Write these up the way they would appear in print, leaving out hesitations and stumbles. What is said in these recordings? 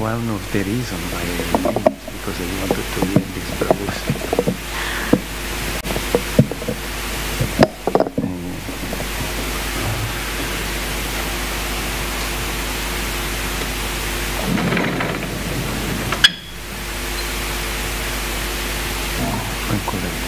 one of the reasons why I did it, because I wanted to be in this Prabhu's. Ancora lì.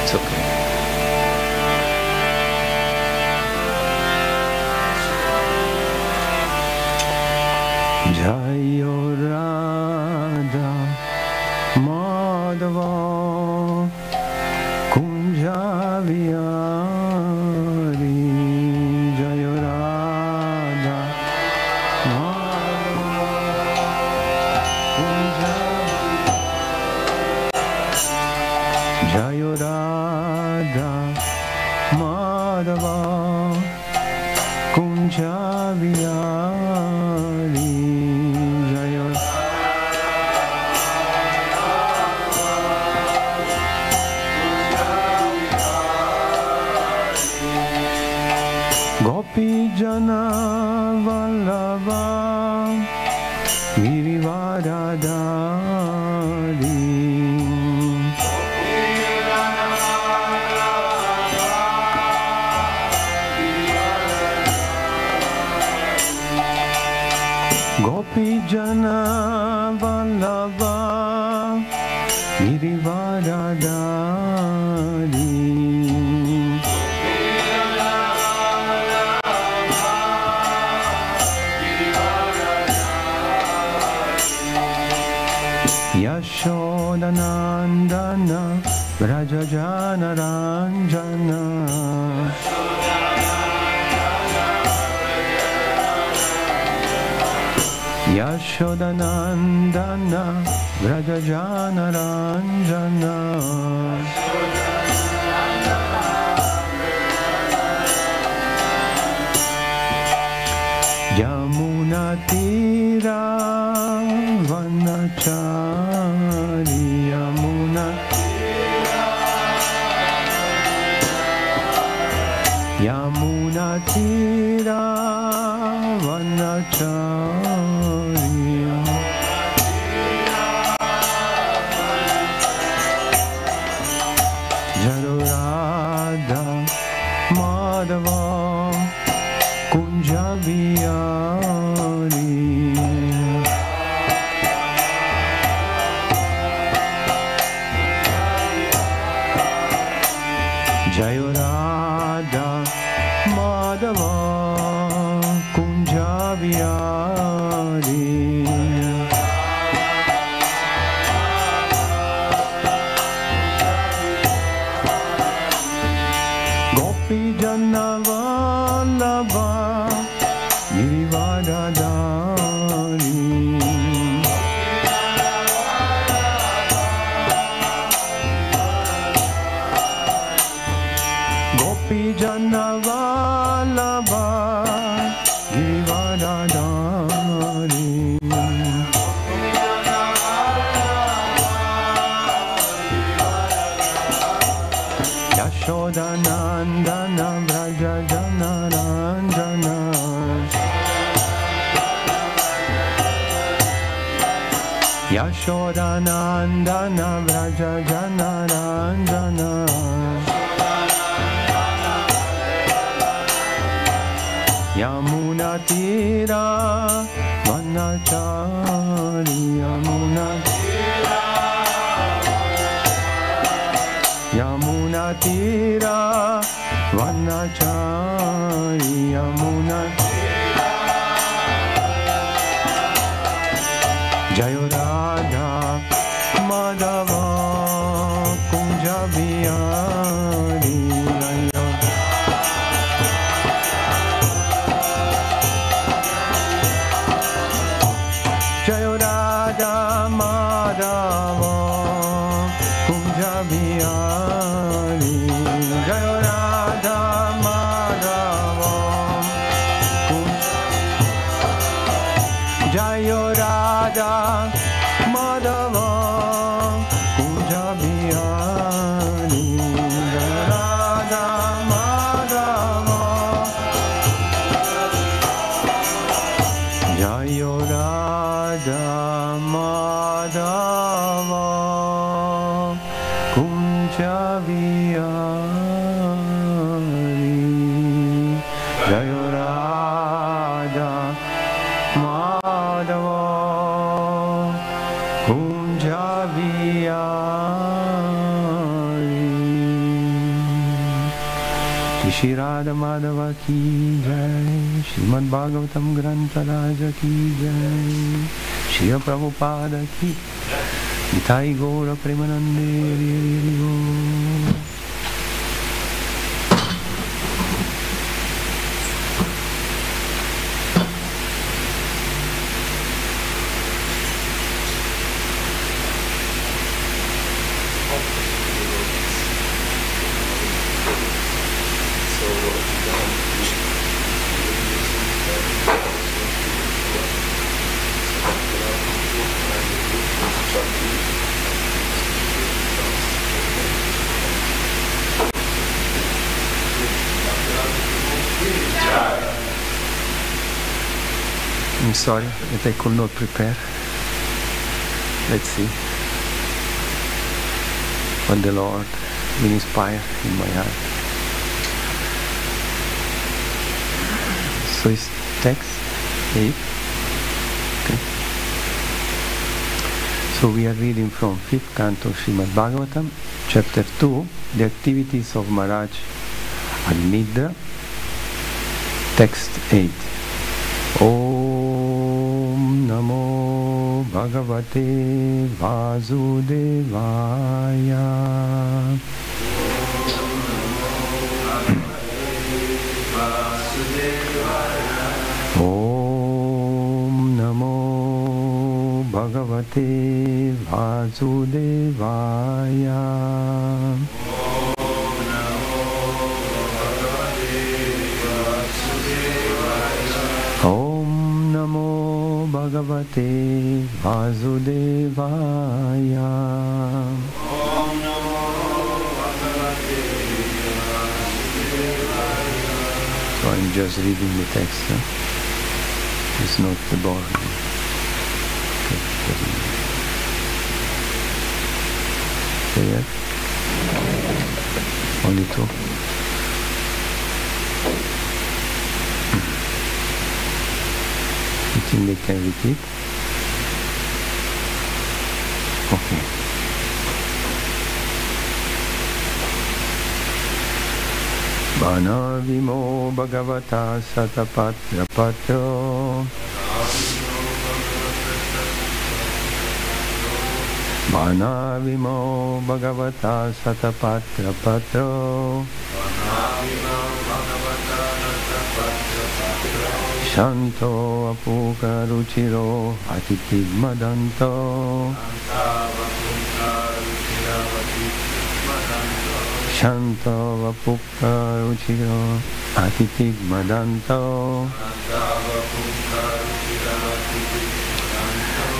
It's okay. Jayo Radha Madhava Kunja Vihari Jayo Radha Madhava Kunja Jayo Radha Madhava Kunja Vihari Gopi Jana Vallabha Girivaradari Gopi Jana Vallabha Girivaradari Yashodanandana Vrajajana Ranjana Yashodanandana Vrajajana Ranjana Yamuna Tira Vanachari Yamuna Yamuna Tira Vanachari Jaro Radha Madhava Kunja Vihari Jayo Radha Madhava Kunja Vihari Gopi Jana Vallabha Girivaradari Gopi Jana Vallabha Girivaradari Yashodanandana Vrajajana Ranjana Yashodanandana Vrajajana Ranjana Yamuna Tira Vanachari Yamuna Tira Yamuna Tira Vanachari Yamuna Tira Jayo Radha Madhava Kunja Vihari Jayo Radha Madhava Kunja Vihari Jayo Radha Madhava Madhava Kunja Vihari Jaya Radha Madhava Kunja Vihari Shri Radha Madhava ki jai, Srimad Bhagavatam Grantha Raja ki jai, Shri Prabhupada ki, Nitai Gaura Premanande Hari Hari Go. I'm sorry that I could not prepare. Let's see what the Lord will inspire in my heart. So it's text 8. Okay. So we are reading from 5th canto Srimad Bhagavatam, chapter 2, the activities of Maharaj at Nidra, text 8. Om Namo Bhagavate Vasudevaya. Om Namo Bhagavate Vasudevaya. Om Namo Bhagavate Vasudevaya. Om Namo Bhagavate Vasudevaya. So I'm just reading the text. It's not the board. Okay, yeah. Only two. You think they can repeat? Okay. Banavimo Bhagavata Satapatra Patro Banavimo Bhagavata Satapatra Patro Shanto Apuka Ruchiro Atitigmadanto Shanto Apuka Ruchiro Atitigmadanto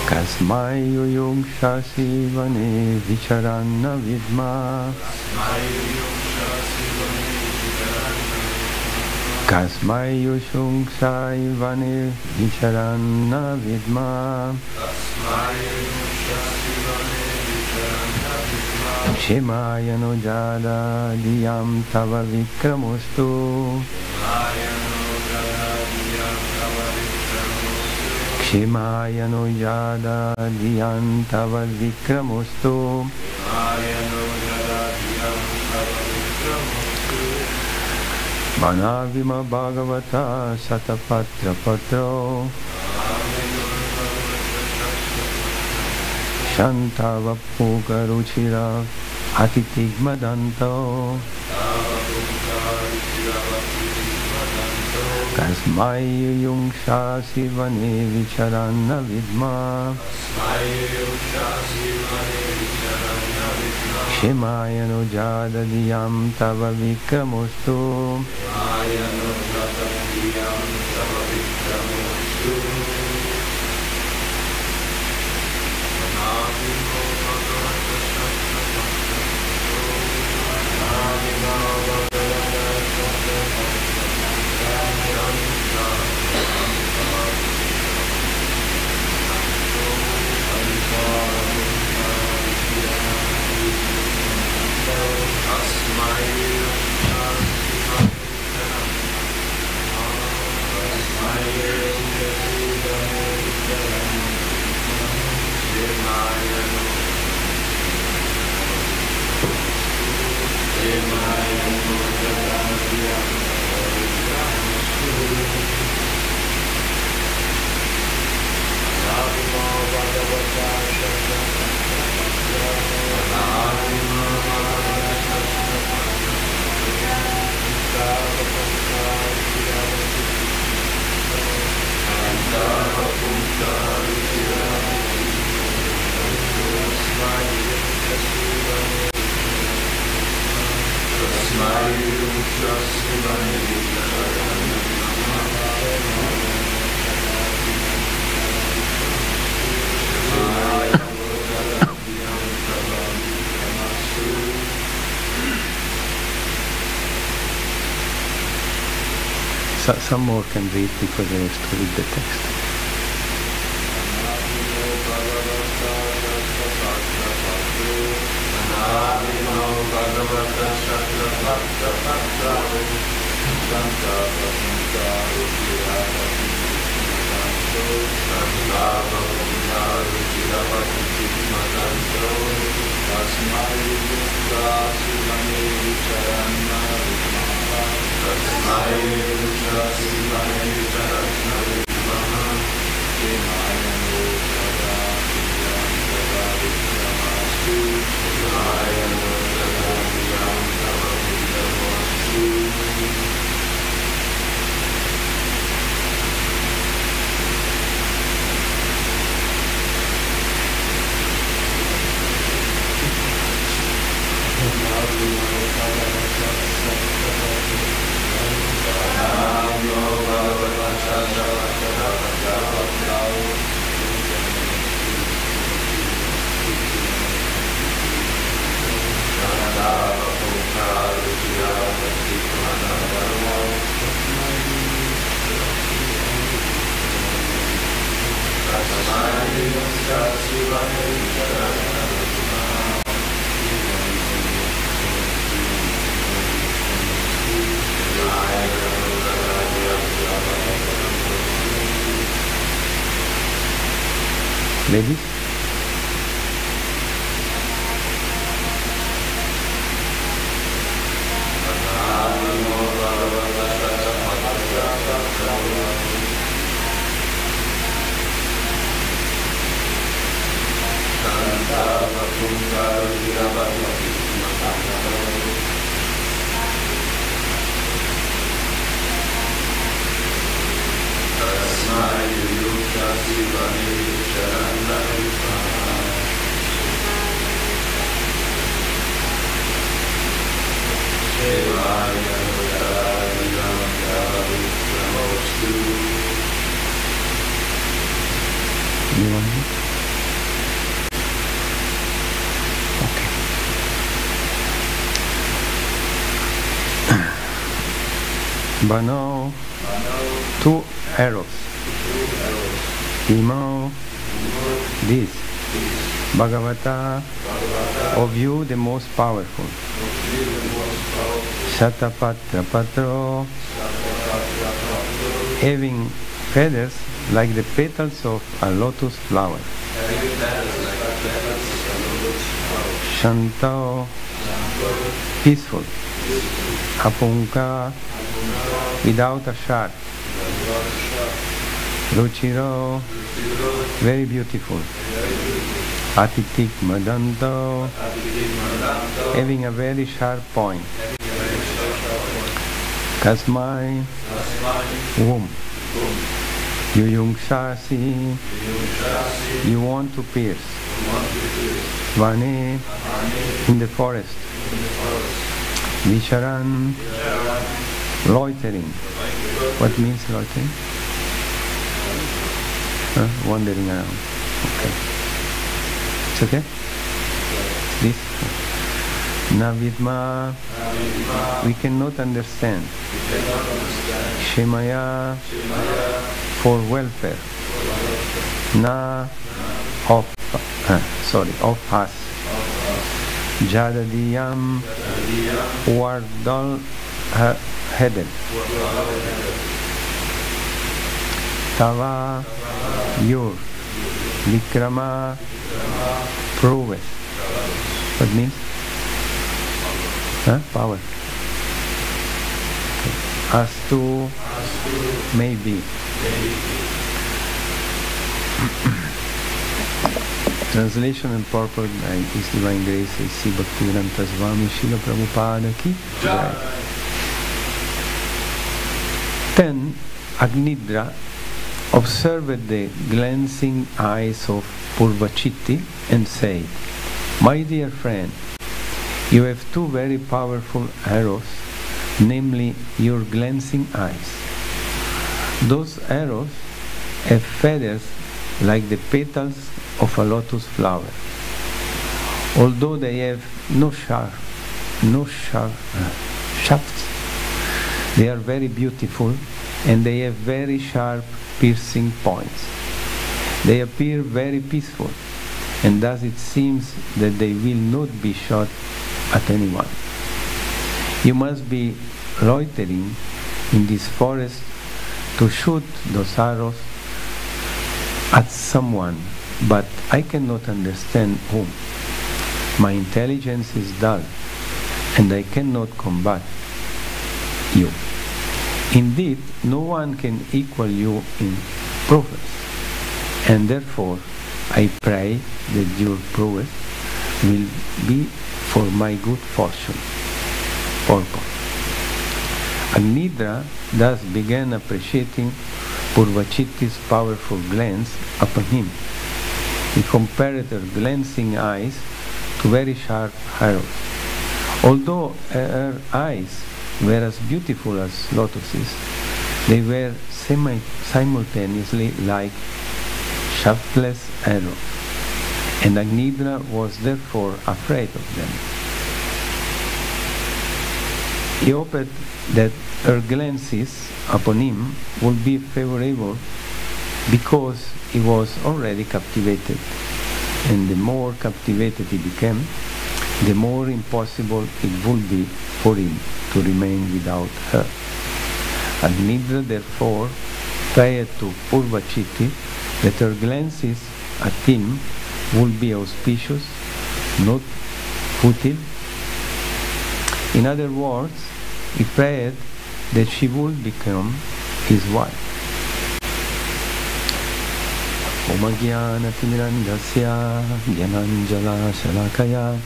Kasmai Yuyung Shasi Vane Vicharana Vidma Kasmai Yushung Sai Vane Vicharana Vidma Shemaya no Jada Diyam Tava Vikramustu Shemaya no Jada Diyam Tava Vikramustu Manavima Bhagavata Satapatra Patro Shantavapuka Ruchira Atitigmadanto Kasmai Yungsha Sivane Vicharana Vidma Shemaya no Jada Diyam Tava Vikramustu Some more can read because I have to read the text. Ladies? Bano, two arrows. Imo, this. Bhagavata, of you the most powerful. Satapatra patro, having feathers like the petals of a lotus flower. Shantao, peaceful. Apunka, without a sharp. Ruchiro, very beautiful. Atitik Madanto, having a very sharp point. Kasmai, womb. Yuyungshasi, you want to pierce. Vane, in the forest. Visharan, loitering. What means loitering? Wandering around. Okay. It's okay? This? Navidma, we cannot understand. Shemaya, for welfare. Na, of us. Jadadiyam, who are dull-headed. Tava, your. Vikrama, prowess. What means? Power. Okay. Astu, maybe. Translation and purport by His Divine Grace A.C. Bhaktivedanta Swami Srila Prabhupada Ki Jai. 10. Agnidra observed the glancing eyes of Purvachitti and said, "My dear friend, you have two very powerful arrows, namely your glancing eyes. Those arrows have feathers like the petals of a lotus flower. Although they have no shafts, they are very beautiful and they have very sharp piercing points. They appear very peaceful, and thus it seems that they will not be shot at anyone. You must be loitering in this forest to shoot those arrows at someone, but I cannot understand whom. My intelligence is dull, and I cannot combat you. Indeed, no one can equal you in prowess, and therefore I pray that your prowess will be for my good fortune." Purport. Agnidra thus began appreciating Purvachitti's powerful glance upon him. He compared her glancing eyes to very sharp arrows. Although her eyes were as beautiful as lotuses, they were simultaneously like shaftless arrows, and Agnidra was therefore afraid of them. He hoped that her glances upon him would be favorable because he was already captivated, and the more captivated he became, the more impossible it would be for him to remain without her. Agnidra therefore prayed to Purvachitti that her glances at him would be auspicious, not futile. In other words, he prayed that she would become his wife. Om Jnana-timirandhasya Jnananjala Shalakaya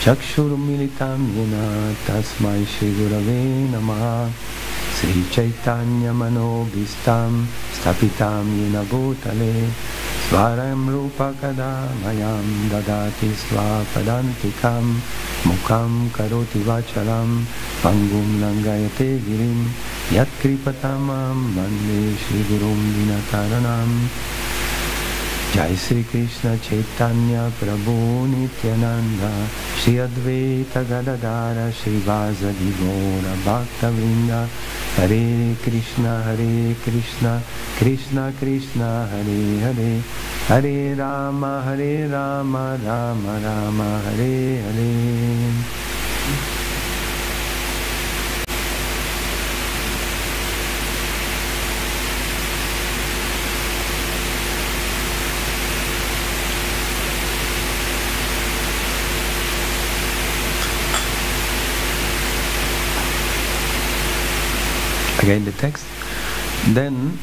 Chakshurumilitam Yena Tasmai Shri Gurave Namaha Sri Chaitanya Manobhistam Stapitam Yena Bhutale Svaram Rupa Kada Mayam Dadati Svapadantikam Mukam Karoti Vachalam Pangum Langayate Girim Yat Kripatamam Bande Shri Gurum Dinataranam. Jai Sri Krishna Chaitanya Prabhu Nityananda Shri Advaita Gadadara Shri Vasadi Gaura Bhakta Vrinda Hare Krishna Krishna Krishna Hare Hare Hare Rama Rama Rama Hare Hare. Again the text. Then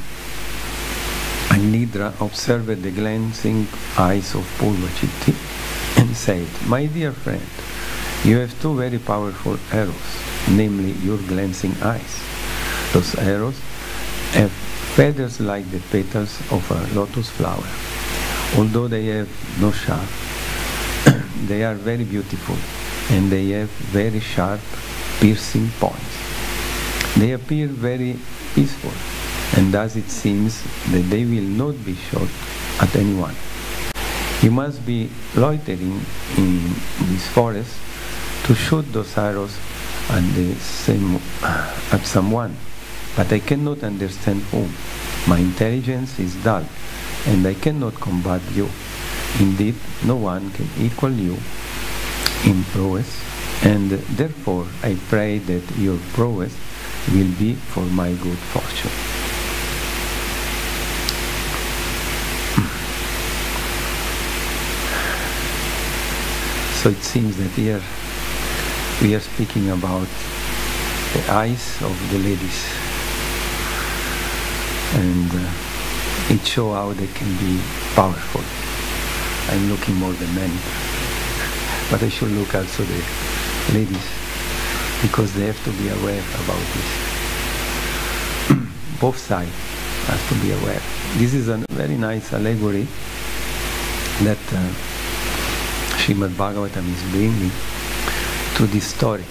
Agnidra observed the glancing eyes of Purvachitti and said, "My dear friend, you have two very powerful arrows, namely your glancing eyes. Those arrows have feathers like the petals of a lotus flower. Although they have no shaft, they are very beautiful, and they have very sharp, piercing points. They appear very peaceful, and thus it seems that they will not be shot at anyone. You must be loitering in this forest to shoot those arrows at someone, but I cannot understand whom. My intelligence is dull, and I cannot combat you. Indeed, no one can equal you in prowess, and therefore I pray that your prowess will be for my good fortune." So it seems that here we are speaking about the eyes of the ladies, and it shows how they can be powerful. I'm looking more than men. But I should look also the ladies, because they have to be aware about this. Both sides have to be aware. This is a very nice allegory that Srimad Bhagavatam is bringing to this story.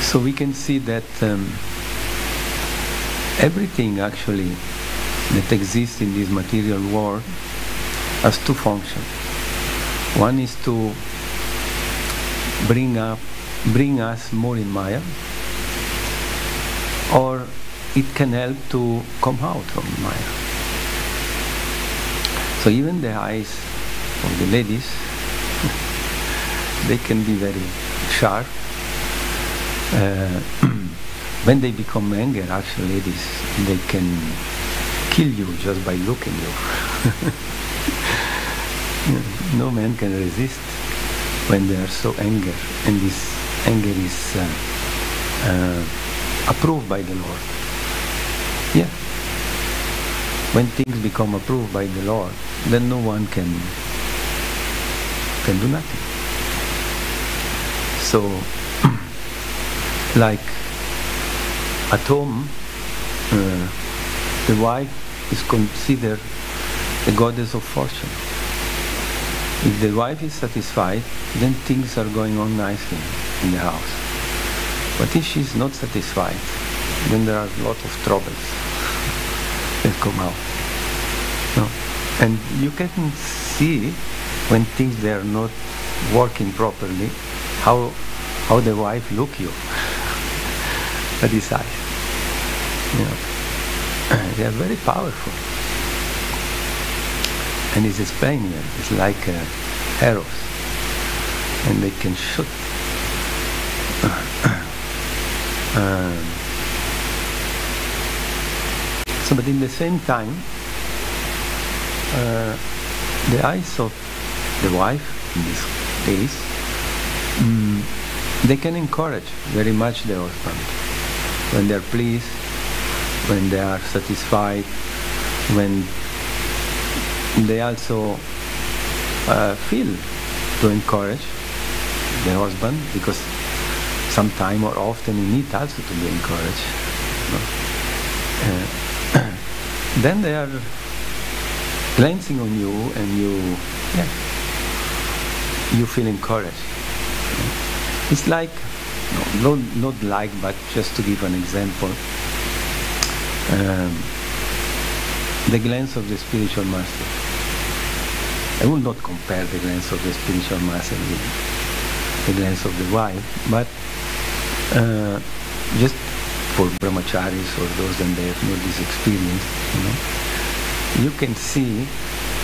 So we can see that everything actually that exists in this material world has two functions. One is to bring us more in Maya, or it can help to come out from Maya. So even the eyes of the ladies, they can be very sharp. When they become anger, actually ladies, they can kill you just by looking you. No man can resist when they are so angry, and this anger is approved by the Lord. Yeah. When things become approved by the Lord, then no one can do nothing. So, like at home, the wife is considered the goddess of fortune. If the wife is satisfied, then things are going on nicely in the house. But if she is not satisfied, then there are a lot of troubles that come out. No? And you can see when things they are not working properly, how the wife look you at his eyes. You know, they are very powerful. And it's explained here, it's like arrows, and they can shoot. So, but in the same time, the eyes of the wife, in this case, they can encourage very much the husband when they are pleased, when they are satisfied, when they also feel to encourage the husband, because sometime or often he needs also to be encouraged. No? Then they are glancing on you, and you feel encouraged. It's like, no, not like, but just to give an example, the glance of the spiritual master. I will not compare the glance of the spiritual master with the glance of the wife, but just for brahmacharis or those that they have not this experience, you can see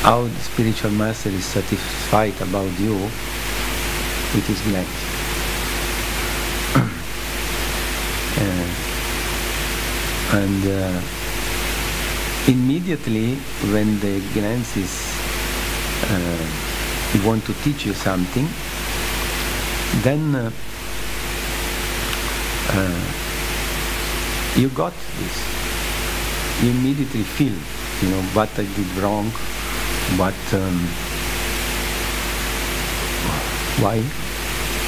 how the spiritual master is satisfied about you with his glance. And immediately when the glance is want to teach you something, then you got this. You immediately feel, what I did wrong, what, why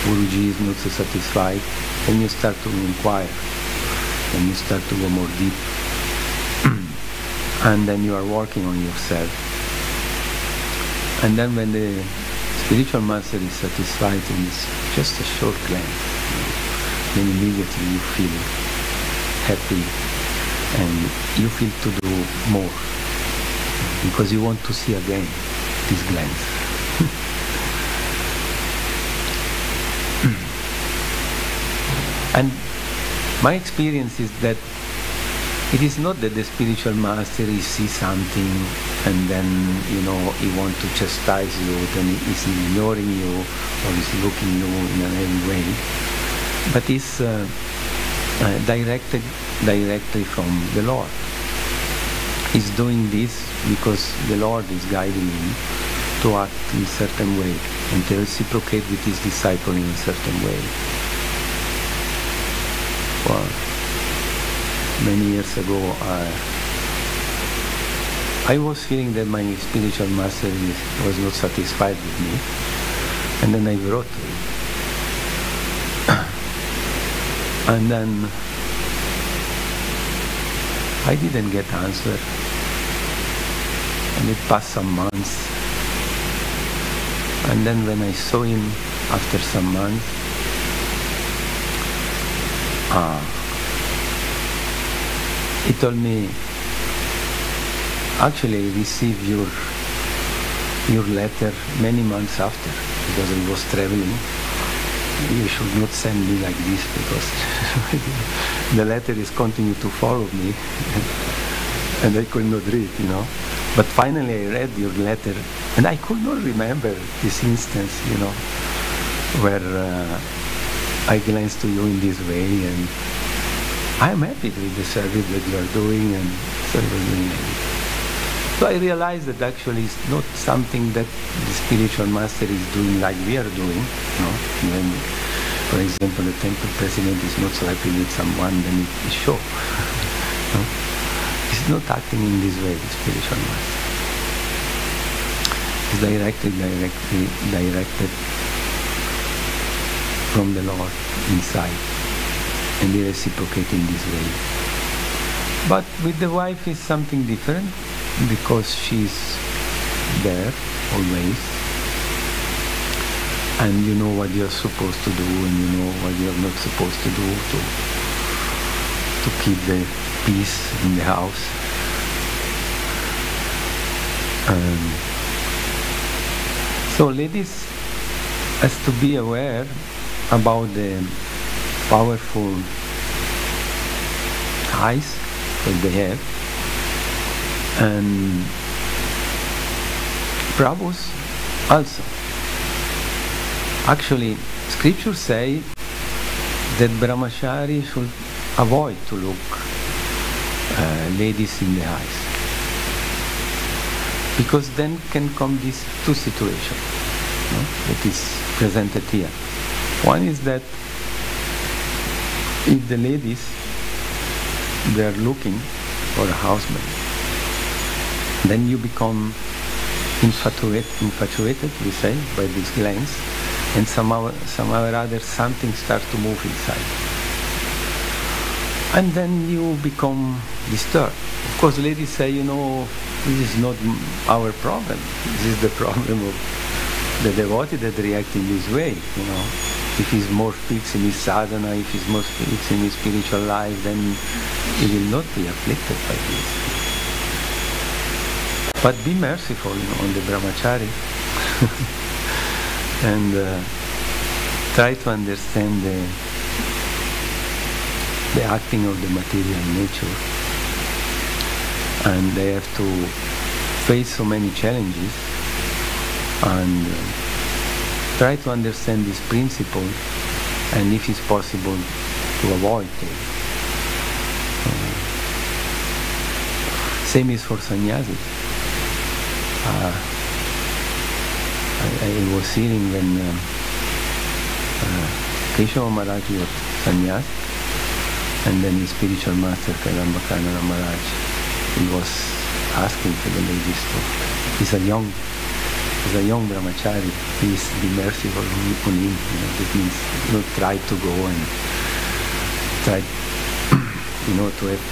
Guruji is not so satisfied, and you start to inquire, and you start to go more deep, and then you are working on yourself. And then when the spiritual master is satisfied in just a short glance, then immediately you feel happy and you feel to do more because you want to see again this glance. And my experience is that it is not that the spiritual master he sees something and then he wants to chastise you, then he is ignoring you or is looking you in any way, but it's directly from the Lord. He's doing this because the Lord is guiding him to act in a certain way and to reciprocate with his disciple in a certain way. Well, many years ago I was feeling that my spiritual master was not satisfied with me, and then I wrote to him. And then I didn't get answer, and it passed some months. And then when I saw him after some months, he told me, actually I received your letter many months after, because I was traveling. You should not send me like this, because the letter is continuing to follow me and I could not read, But finally I read your letter, and I could not remember this instance, where I glanced to you in this way, and I'm happy with the service that you are doing, and so I was doing it. So I realized that actually it's not something that the spiritual master is doing like we are doing. When, for example, the temple president is not so happy with someone, then it is show. It's not acting in this way, the spiritual master. It's directed from the Lord inside, and they reciprocate in this way. But with the wife is something different, because she's there always, and you know what you're supposed to do, and you know what you're not supposed to do to keep the peace in the house. So ladies has to be aware about the powerful eyes that they have, and Prabhus also. Actually, scriptures say that brahmachari should avoid to look ladies in the eyes, because then can come these two situations that is presented here. One is that if the ladies, they are looking for a husband, then you become infatuated, we say, by this glance, and somehow or other something starts to move inside. And then you become disturbed. Of course, ladies say, this is not our problem. This is the problem of the devotee that reacts in this way, If he's more fixed in his sadhana, if he's more fixed in his spiritual life, then he will not be afflicted by this. But be merciful, on the brahmachari, and try to understand the acting of the material nature. And they have to face so many challenges, and try to understand this principle, and if it's possible, to avoid it. Same is for sannyasi. I was hearing when Keshav Maharaj was sannyas, and then his spiritual master Kalambakana Maharaj, he was asking for the ladies to. He's a young brahmachari. Please be merciful on him. That means try to go and try, to have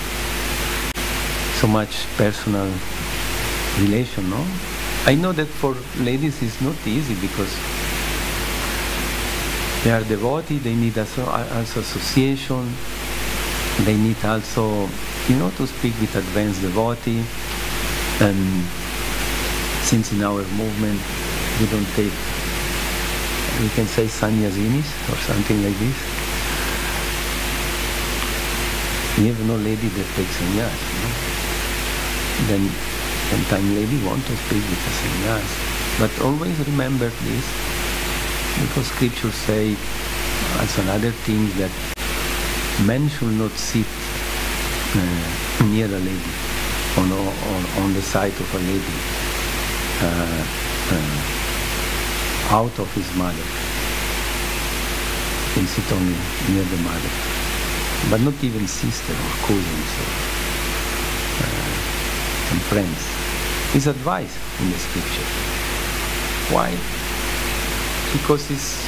so much personal relation. I know that for ladies it's not easy, because they are devotees. They need also association. They need also, to speak with advanced devotee. And since in our movement we don't take, we can say sannyasinis or something like this. We have no lady that takes sannyas. Then sometimes lady want to speak with a sannyas. But always remember this, because scriptures say also another thing, that men should not sit near a lady, or on the side of a lady, out of his mother. He can sit only near the mother, but not even sister or cousins or some friends. is advice in the scripture. Why? Because it's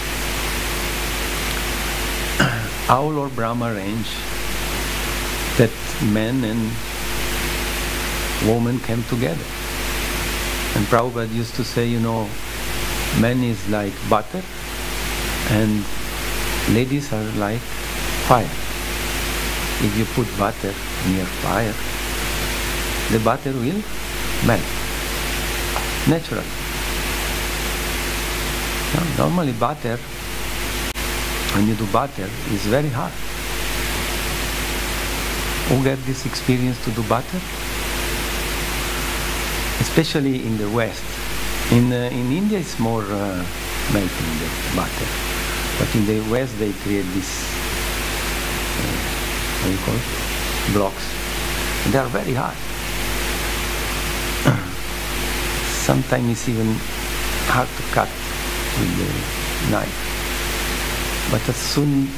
our Lord Brahma arranged that men and women came together. And Prabhupada used to say, men is like butter and ladies are like fire. If you put butter near fire, the butter will melt naturally. Now, normally butter, when you do butter, is very hard. Who get this experience to do butter? Especially in the West. In India it's more melting the butter. But in the West they create this, what do you call it? Blocks. And they are very hard. Sometimes it's even hard to cut with the knife. But as soon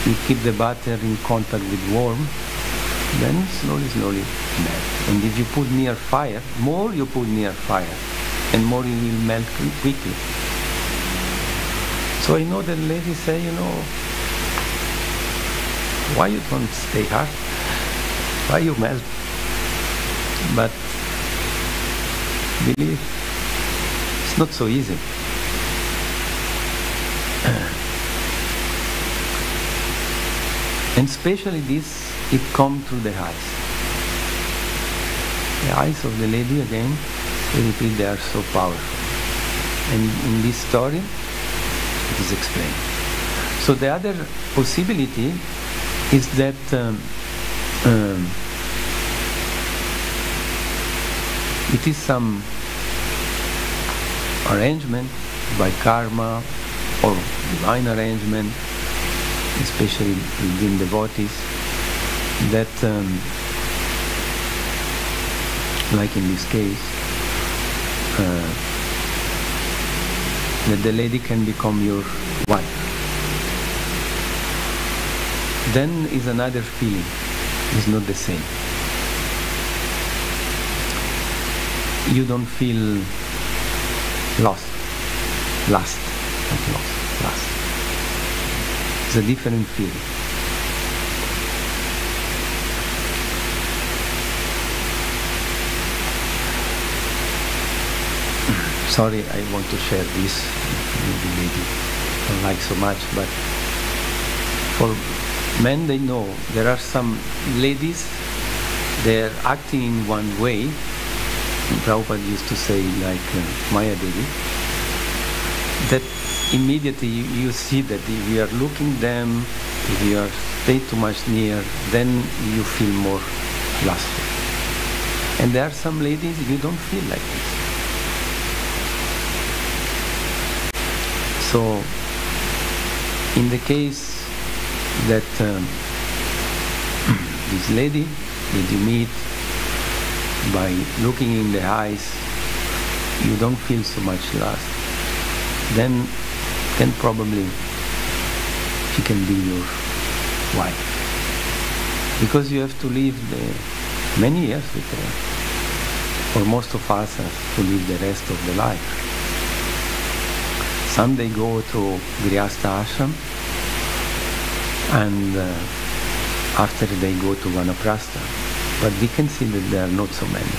you keep the butter in contact with warm, then slowly melt. And if you put near fire, more you put near fire, and more it will melt quickly. So I know that ladies say, why you don't stay hard? Why you melt? But believe, it's not so easy. And especially this, it comes through the eyes. The eyes of the lady, again, we repeat, they are so powerful. And in this story, it is explained. So the other possibility is that it is some arrangement by karma or divine arrangement, especially within devotees, that like in this case, that the lady can become your wife. Then is another feeling, it's not the same. You don't feel lost, lust, not lost, lust. It's a different feeling. Sorry, I want to share this. Maybe don't like so much, but for men, they know there are some ladies, they are acting in one way. Prabhupada used to say, like Maya Devi, that immediately you see that if you are looking them, if you are stay too much near, then you feel more lustful. And there are some ladies you don't feel like this. So, in the case that this lady that you meet, by looking in the eyes, you don't feel so much lust, then probably she can be your wife. Because you have to live many years with her. Or most of us have to live the rest of the life. Some they go to Grihastha ashram, and after they go to Vanaprastha. But we can see that there are not so many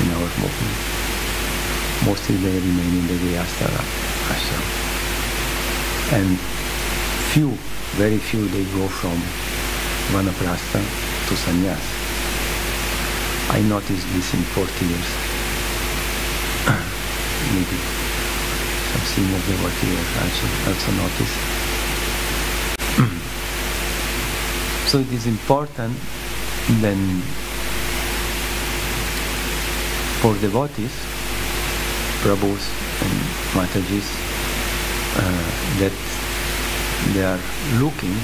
in our movement. Mostly they remain in the Grihastha ashram. And few, very few, they go from Vanaprastha to sannyas. I noticed this in 40 years. Maybe some senior devotees also noticed. So it is important then for devotees, Prabhus and Matajis, that they are looking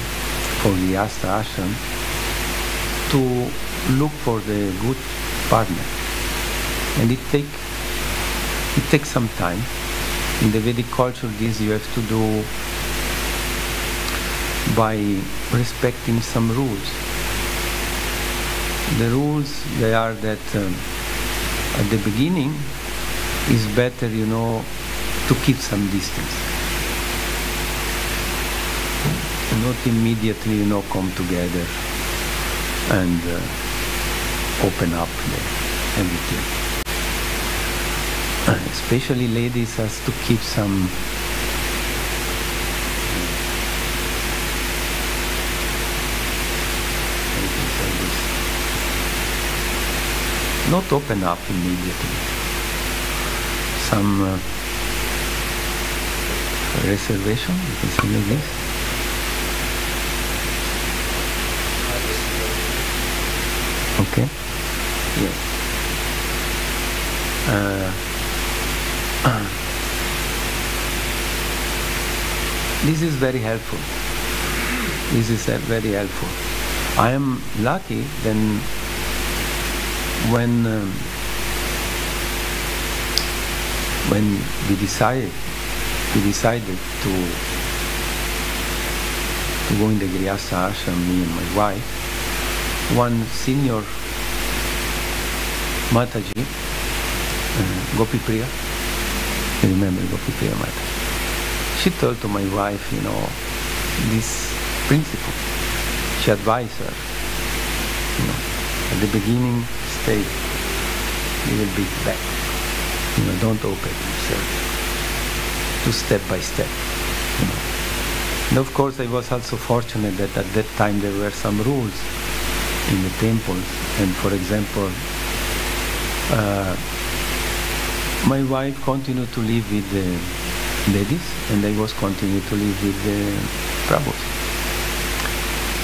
for the Grihastha ashram to look for the good partner. And it takes some time. In the Vedic culture, this you have to do by respecting some rules. The rules, they are that at the beginning, it's better, to keep some distance. Not immediately, come together and open up everything. Especially ladies has to keep some not open up immediately. Some reservation, you can say like this. Okay. Yes. This is very helpful. This is very helpful. I am lucky then when we decided to go in the Grihastha ashram, me and my wife. One senior Mataji, Gopi Priya, you remember Gopi Priya Mataji? She told to my wife, this principle. She advised her, at the beginning, stay a little bit back. Don't open yourself. Do step by step. And of course, I was also fortunate that at that time there were some rules in the temples. And for example, my wife continued to live with the ladies, and I was continued to live with the Prabhus.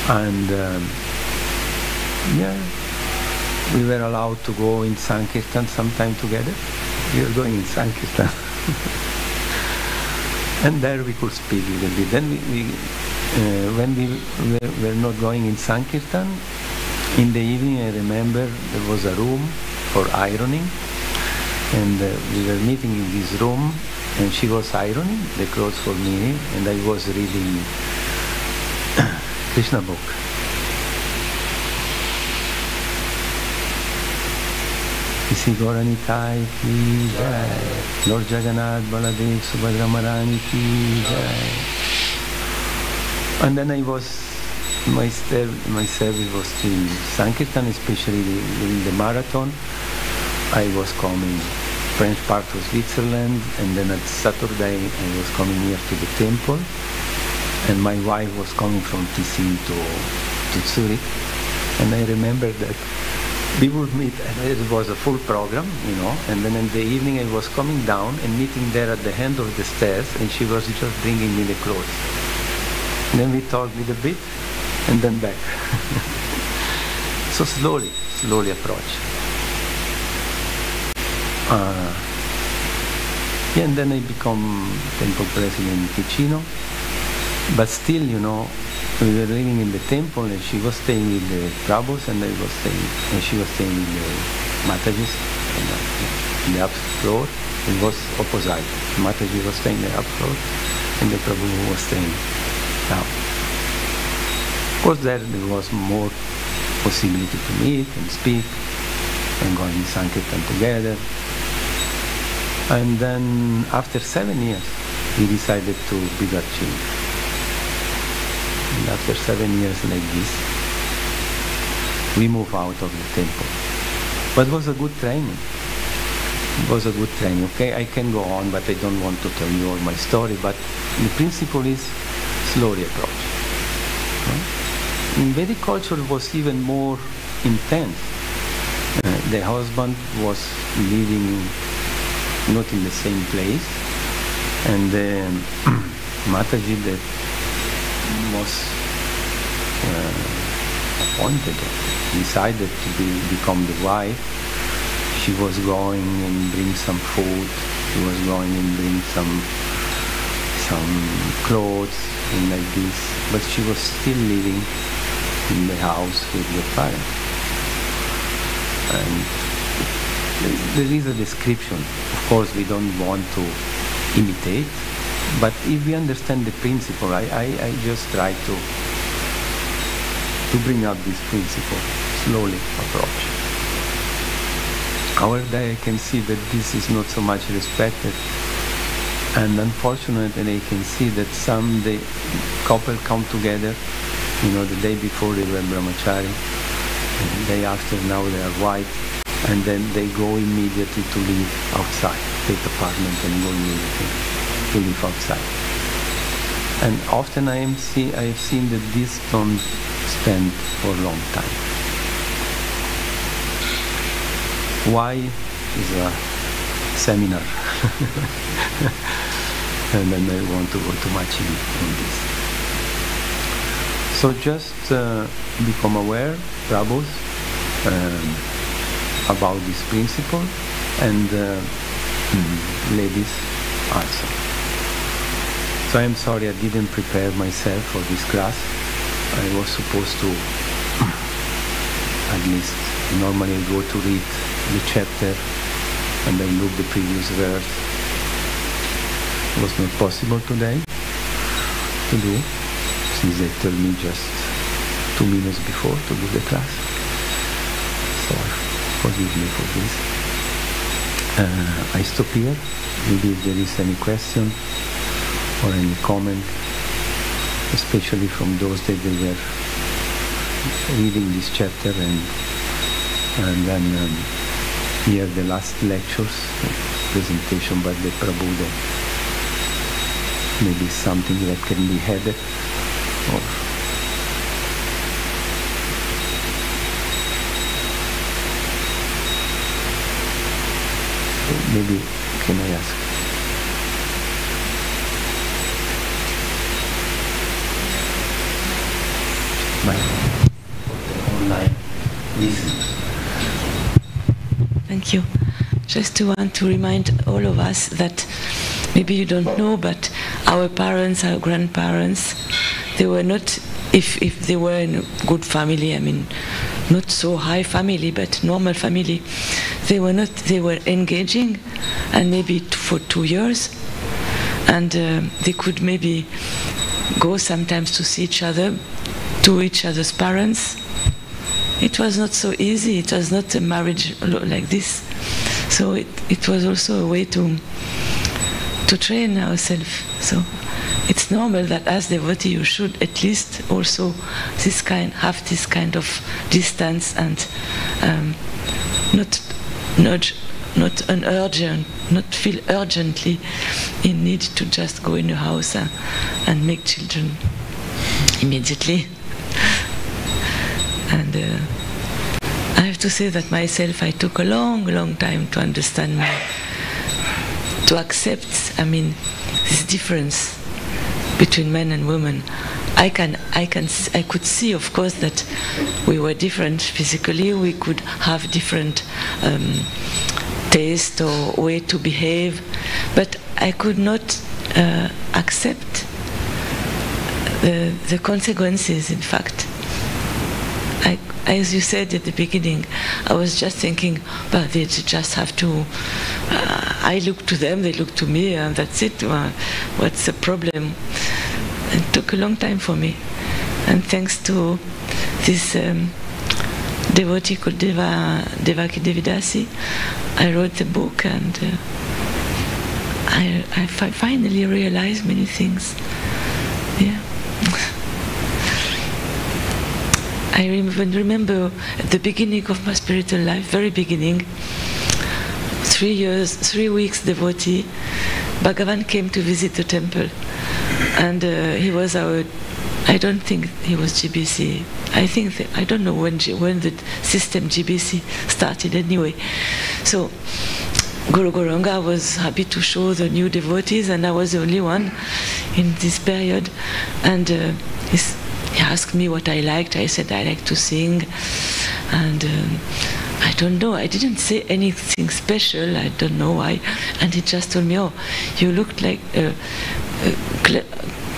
And we were allowed to go in Sankirtan sometime together. We were going in Sankirtan. And there we could speak a little bit. Then when we were not going in Sankirtan, in the evening I remember there was a room for ironing, and we were meeting in this room, and she was ironing the clothes for me, and I was reading Krishna book. Isi Gauranitai ki jai, Lord Jagannath, Baladev, Subhadra Maharani ki jai. And then my service was in Sankirtan, especially during the marathon. I was coming French part of Switzerland, and then at Saturday I was coming here to the temple, and my wife was coming from Tisin to Zurich. And I remember that we would meet, and it was a full program, and then in the evening I was coming down and meeting there at the end of the stairs, and she was just bringing me the clothes. And then we talked a little bit, and then back. So slowly approach. And then I become temple president in Ticino, but still, we were living in the temple, and she was staying with the Prabhus, and she was staying with the Matajis in the upper floor. It was opposite. Mataji was staying in the upper floor, and the Prabhu was staying down. Of course, there was more possibility to meet and speak and go in Sankirtan together. And then after 7 years, we decided to be our children. And after 7 years like this, we moved out of the temple. But it was a good training. Okay, I can go on, but I don't want to tell you all my story. But the principle is slowly approach. In Vedic culture, it was even more intense. The husband was living not in the same place, and the Mataji that was appointed, decided to become the wife. She was going and bring some food. She was going and bring some clothes and like this. But she was still living in the house with the parents. And there is a description. Of course, we don't want to imitate, but if we understand the principle, I just try to bring up this principle, slowly approach. Our day I can see that this is not so much respected. And unfortunately, I can see that some couple come together, the day before they were brahmachari, and the day after now they are white, and then they go immediately to live outside, take apartment and go immediately to live outside. And often I have seen that this don't stand for a long time. Why is a seminar? And then I want to go too much in this. So just become aware, Prabhus, about this principle, and ladies also. So I'm sorry I didn't prepare myself for this class. I was supposed to at least normally go to read the chapter and then look the previous verse. It was not possible today to do, since they told me just 2 minutes before to do the class. So forgive me for this. I stop here. Maybe if there is any question or any comment, especially from those that they were reading this chapter and then hear the last lectures, presentation by the Prabhu. Maybe something that can be added, or maybe can I ask? Online listeners. Thank you. Just want to remind all of us that maybe you don't know, but our parents, our grandparents, they were not, if they were in a good family, I mean, not so high family, but normal family, they were engaging, and maybe for 2 years, and they could maybe go sometimes to see each other, to each other's parents. It was not so easy. It was not a marriage like this. So it was also a way to train ourselves. So it's normal that as devotee you should at least also have this kind of distance, and not feel urgently in need to just go in a house and make children immediately. And I have to say that myself, I took a long time to understand to accept, I mean, this difference between men and women. I could see, of course, that we were different physically. We could have different taste or way to behave, but I could not accept the consequences. In fact, as you said at the beginning, I was just thinking, but they just have to. I look to them, they look to me, and that's it. What's the problem? It took a long time for me, and thanks to this devotee called Bhaktya Labhya Dasa, I wrote the book, and I finally realized many things. Yeah. I remember at the beginning of my spiritual life, very beginning, 3 weeks devotee, Bhagavan came to visit the temple, and he was I don't think he was GBC. I don't know when the system GBC started anyway. So Guru Goranga was happy to show the new devotees, and I was the only one in this period, and he asked me what I liked. I said I like to sing, and I don't know, I didn't say anything special, I don't know why, and he just told me, oh, you looked like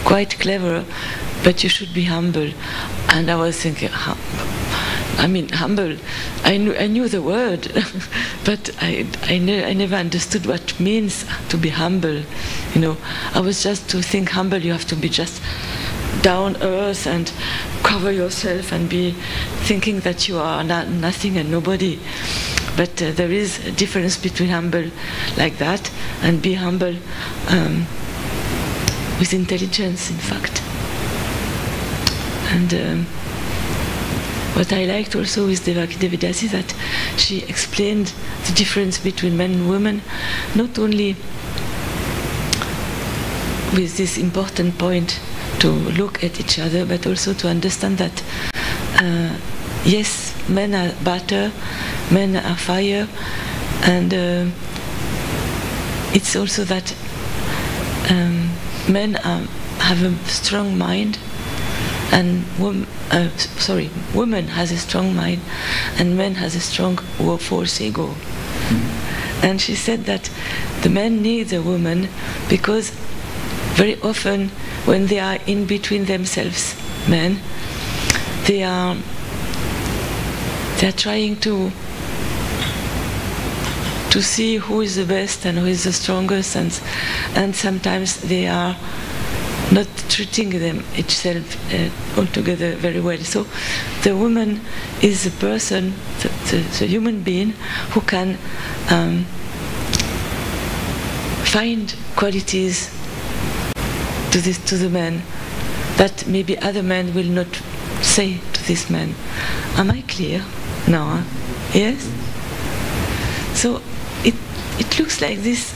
quite clever, but you should be humble. And I was thinking, I mean, humble, I knew the word, but I never understood what it means to be humble. You know, I was just to think humble, you have to be just down earth and cover yourself and be thinking that you are nothing and nobody. But there is a difference between humble like that and be humble with intelligence, in fact. And what I liked also with Bhaktya Labhya Dasa is that she explained the difference between men and women, not only with this important point to look at each other, but also to understand that yes, men are butter, men are fire, and it's also that men have a strong mind, and woman has a strong mind, and man has a strong false ego. And she said that the men need the woman because very often when they are in between themselves, men, they are trying to see who is the best and who is the strongest, and sometimes they are not treating them itself altogether very well. So the woman is a person, the human being, who can find qualities to the man that maybe other men will not say to this man. Am I clear? No? Huh? Yes? So it looks like this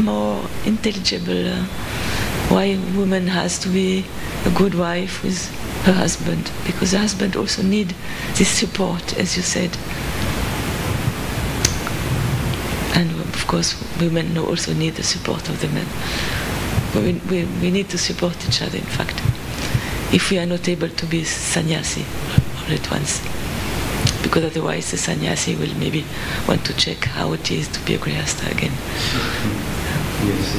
more intelligible why a woman has to be a good wife with her husband, because the husband also need this support, as you said. And of course women also need the support of the men. We need to support each other, in fact, if we are not able to be sannyasi all at once, because otherwise the sannyasi will maybe want to check how it is to be a grihastha again. Yes.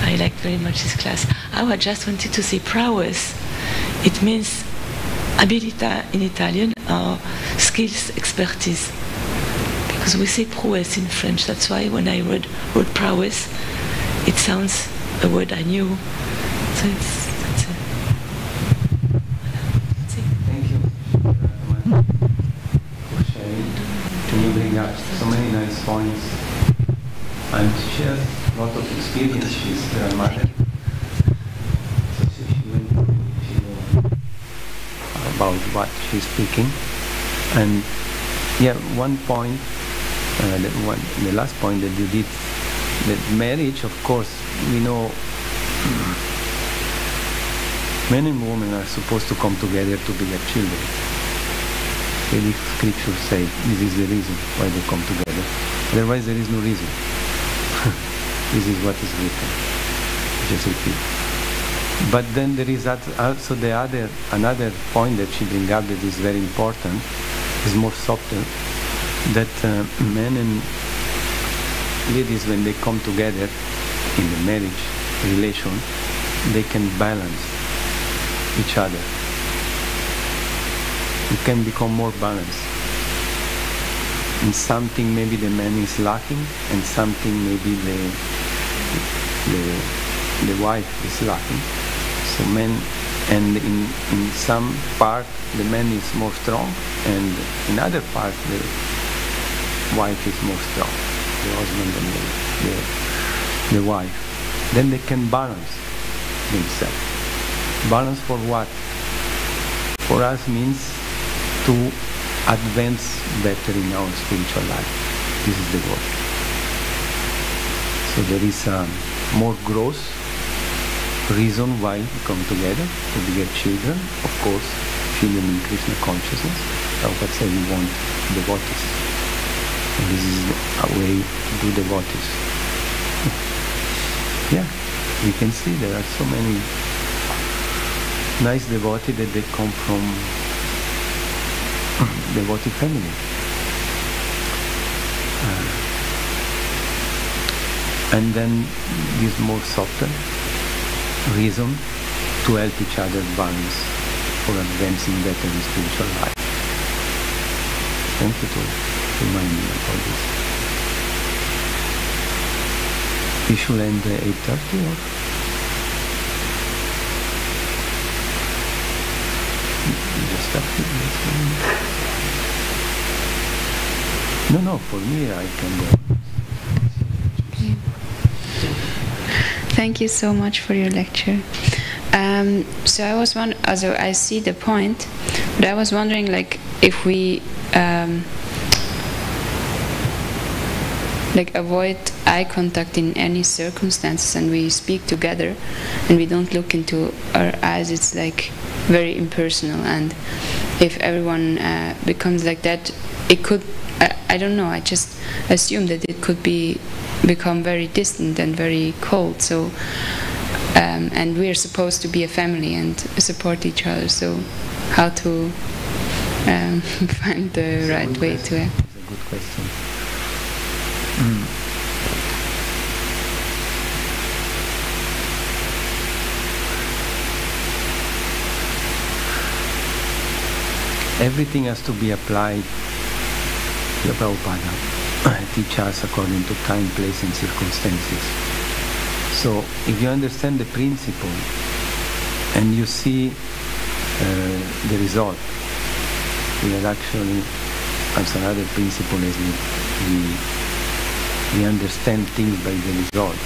I liked very much this class. I just wanted to say prowess. It means abilità in Italian, or skills, expertise. Because we say prouesse in French. That's why when I wrote prowess, it sounds a word I knew. So that's it. Thank you for sharing. Can you bring up so many nice points? And she has a lot of experience. She's a mother. So she went about what she's speaking. And yeah, one point, the last point that you did, that marriage, of course, we know men and women are supposed to come together to beget children. Really, scriptures say this is the reason why they come together. Otherwise, there is no reason. This is what is written. Just repeat. But then there is also another point that she brings up that is very important, is more subtle, that men and ladies, when they come together in the marriage relation, they can balance each other. You can become more balanced. In something maybe the man is lacking, and something maybe the wife is lacking. So men, and in some part the man is more strong, and in other part the wife is more strong, the husband and the wife. Then they can balance themselves. Balance for what? For us means to advance better in our spiritual life. This is the goal. So there is more gross reason why we come together, to beget children, of course, children in Krishna consciousness. Prabhupada said we want devotees. And this is a way to do devotees. Yeah, we can see there are so many nice devotees that they come from devotee family. And then this more subtle reason to help each other balance for advancing better in spiritual life. Thank you to remind me about this. We should end 8:30 or? Just start it. No, for me I can go. Okay. Thank you so much for your lecture. So I was wondering, also I see the point, but I was wondering, like, if we like avoid eye contact in any circumstances and we speak together and we don't look into our eyes, it's like very impersonal, and if everyone becomes like that, it could, I don't know, I just assume that it could become very distant and very cold. So and we are supposed to be a family and support each other, so how to find the right way to act? It's a good question. Everything has to be applied. The Prabhupada teach us according to time, place and circumstances. So if you understand the principle and you see the result, we are actually, as another principle is we understand things by the result.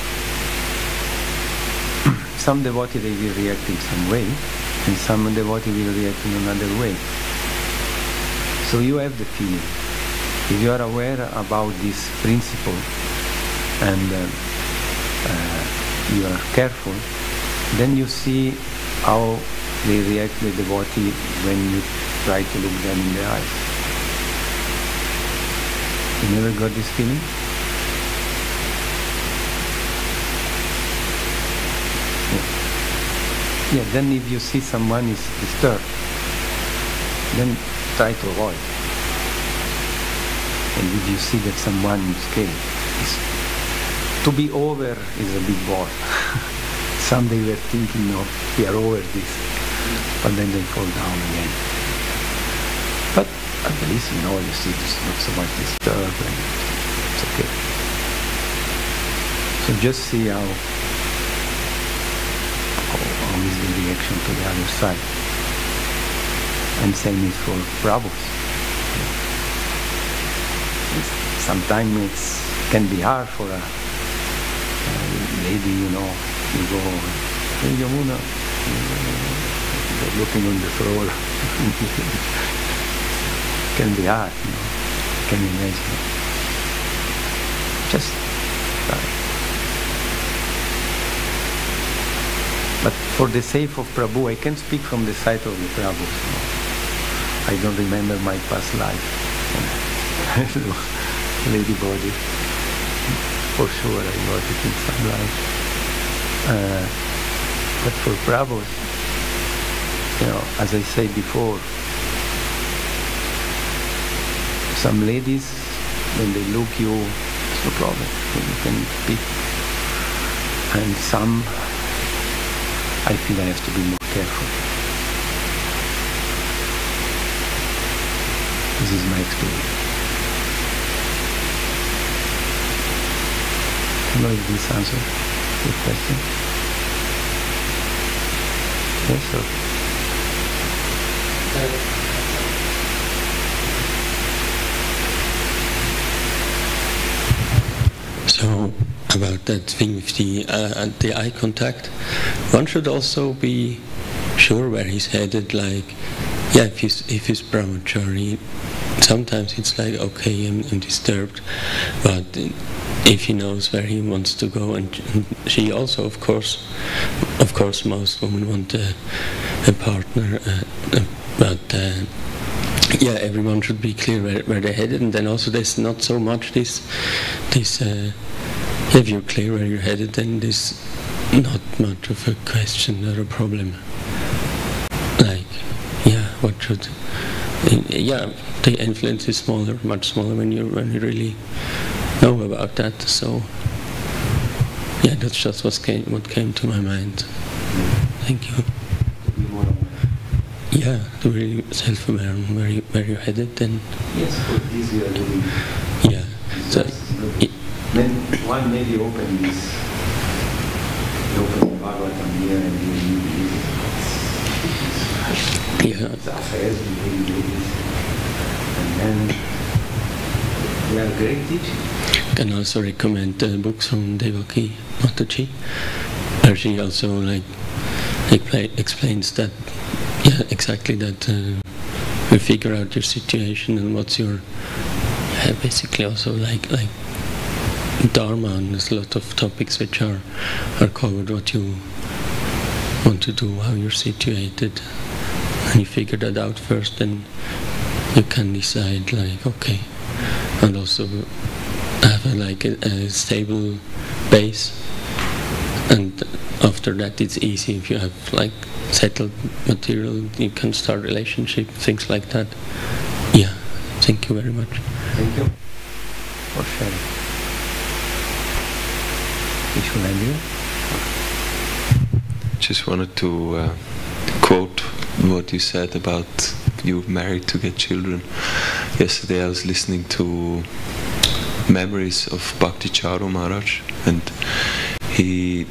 Some devotee, they will react in some way, and some devotee will react in another way. So you have the feeling. If you are aware about this principle and you are careful, then you see how they react, the devotee, when you try to look them in the eyes. You never got this feeling? Yeah, then if you see someone is disturbed, then try to avoid. And if you see that someone is scared, to be over is a big ball. Some they were thinking, no, we are over this, but then they fall down again. But at least, you see it's not so much disturbed, and it's okay. So just see how is the reaction to the other side. And same is for Prabhus. Sometimes it can be hard for a lady, you go, hey Yamuna, looking on the floor. Can be hard, can you imagine? Just try. But for the sake of Prabhu, I can speak from the side of the Prabhu. I don't remember my past life. Lady body. For sure I got it in some life. But for Prabhu, as I said before, some ladies, when they look you, it's no problem. You can speak. And some, I feel I have to be more careful. This is my experience. I don't know if this answers your question. Yes, sir. So about that thing with the eye contact, one should also be sure where he's headed. Like, yeah, if he's brahmachari, sometimes it's like, okay, I'm disturbed, but if he knows where he wants to go, and she also, of course, most women want a partner, but yeah, everyone should be clear where they're headed, and then also there's not so much this. If you're clear where you're headed, then there's not much of a question or a problem. Like, yeah, what should? Yeah, the influence is smaller, much smaller when you really know about that. So, yeah, that's just what came to my mind. Thank you. Yeah, to really self-aware where you're headed, then. Yes, for this we are doing. Yeah. So. Then one maybe open this. Open the Bhagavatam here and you believe it. Yeah. It's affairs we really do this. And then They are great teachers. Can also recommend books from Devaki Mataji, where she also explains that, exactly that you figure out your situation and what's your basically also like Dharma, and there's a lot of topics which are covered, what you want to do, how you're situated, and you figure that out first, then you can decide okay, and also have a stable base, and after that it's easy. If you have settled material, you can start relationship, things like that. Yeah, thank you very much. Thank you for sharing. Just wanted to quote what you said about you married to get children. Yesterday I was listening to memories of Bhakti Charu Maharaj, and he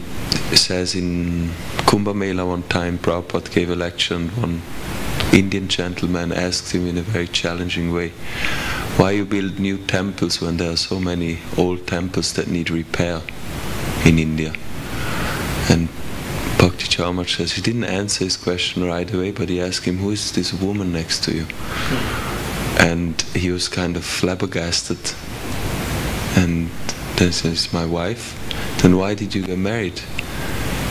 says in Kumbh Mela one time Prabhupada gave a lecture, and one Indian gentleman asked him in a very challenging way, why you build new temples when there are so many old temples that need repair in India? And Bhakti Charu Maharaj says he didn't answer his question right away, but he asked him, who is this woman next to you? And he was kind of flabbergasted, and then says, my wife. Then why did you get married?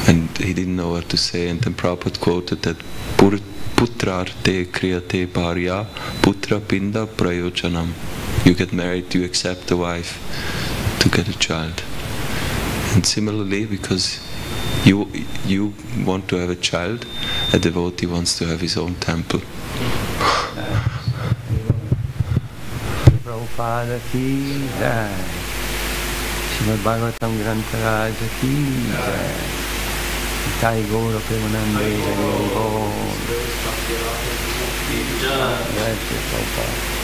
And he didn't know what to say, and then Prabhupada quoted that Putrarte kriyate bharya putra pinda prayojanam. You get married, you accept a wife to get a child. And similarly, because you want to have a child, a devotee wants to have his own temple. Prabhupada ki jai. Srimad Bhagavatam Grantha Raja ki jai. Nitai Gaura Premanande Hari Bol. Jai Shri Prabhupada.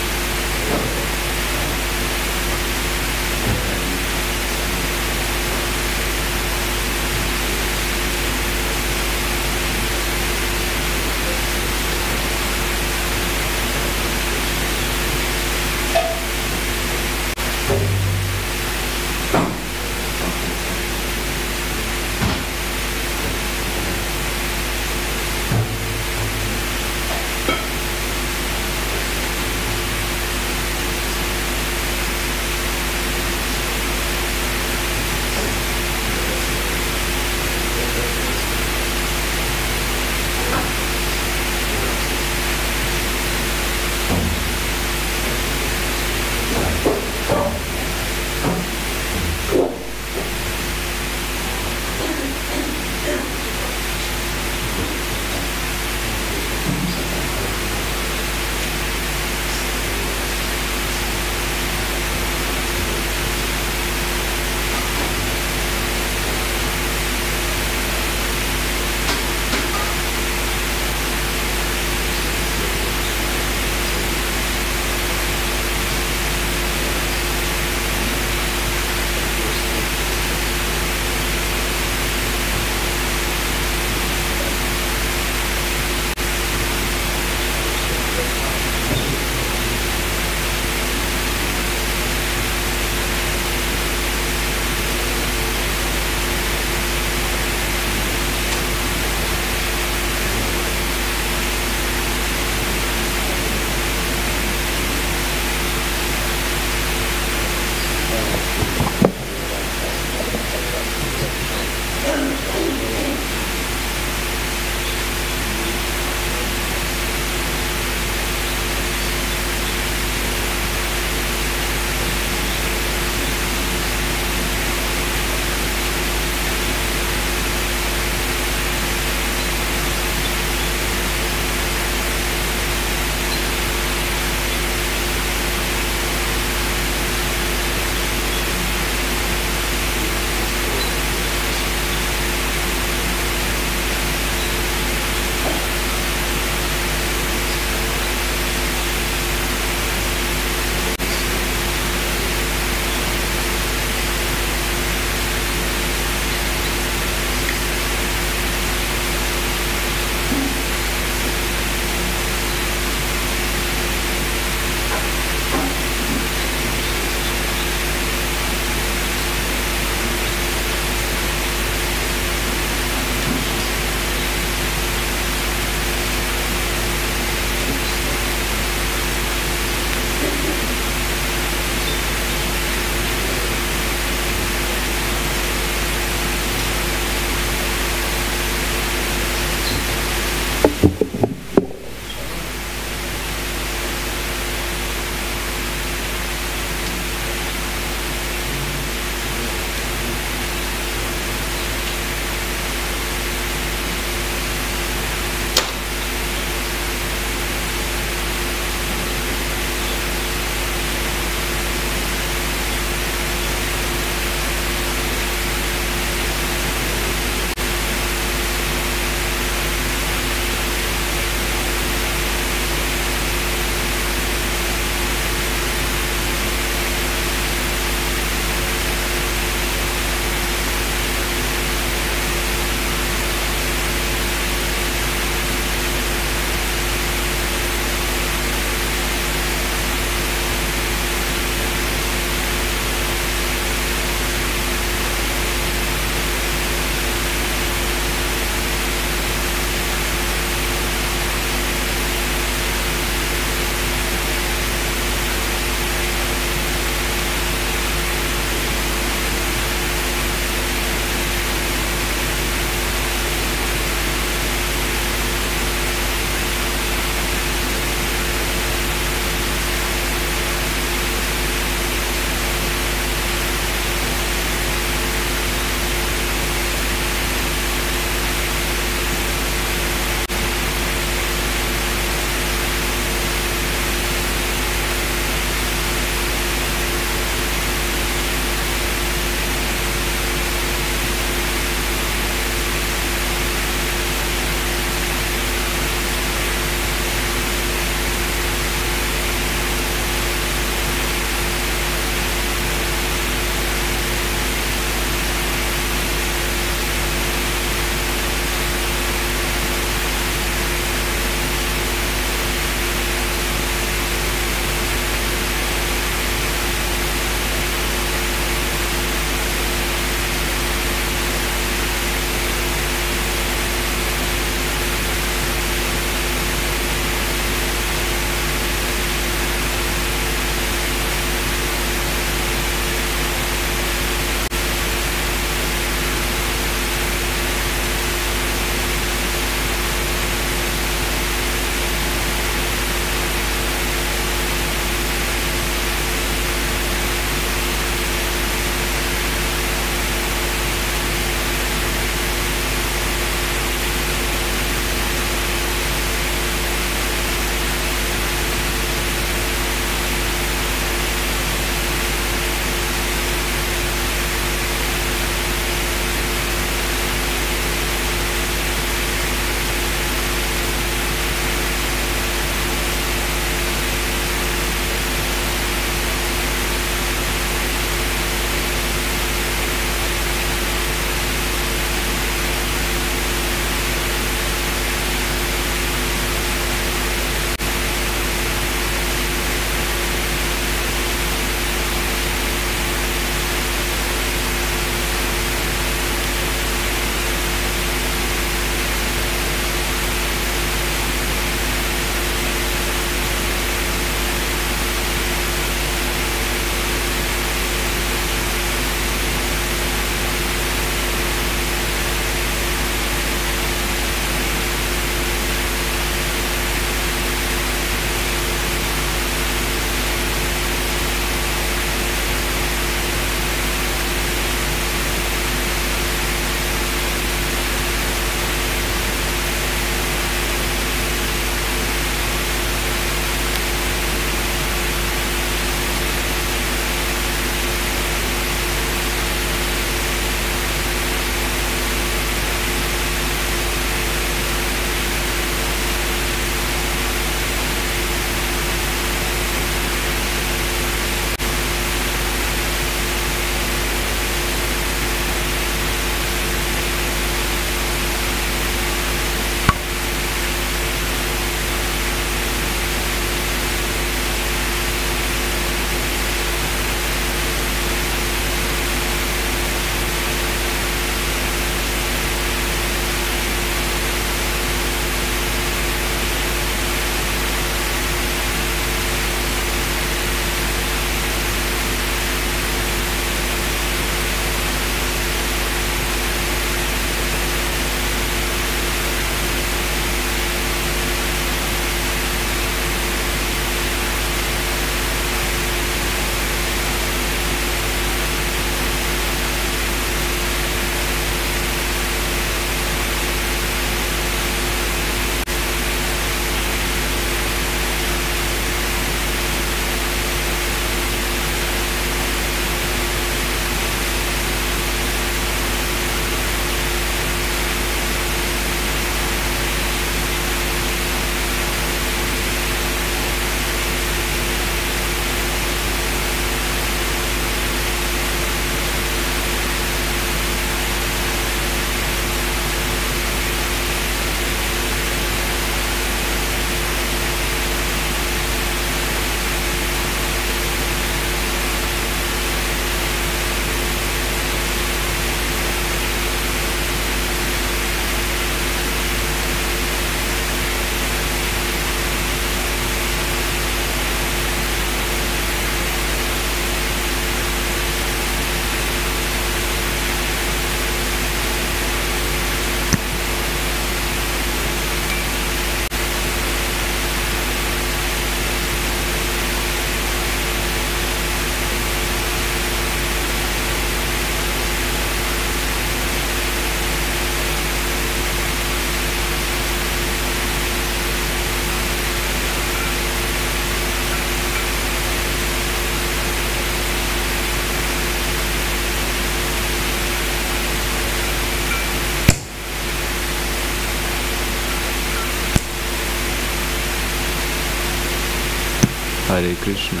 Hare Krishna.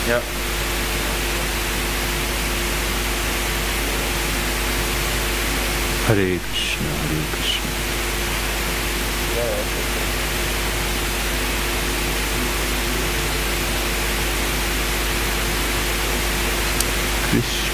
Yeah. Hare Krishna, Hare Krishna. Krishna.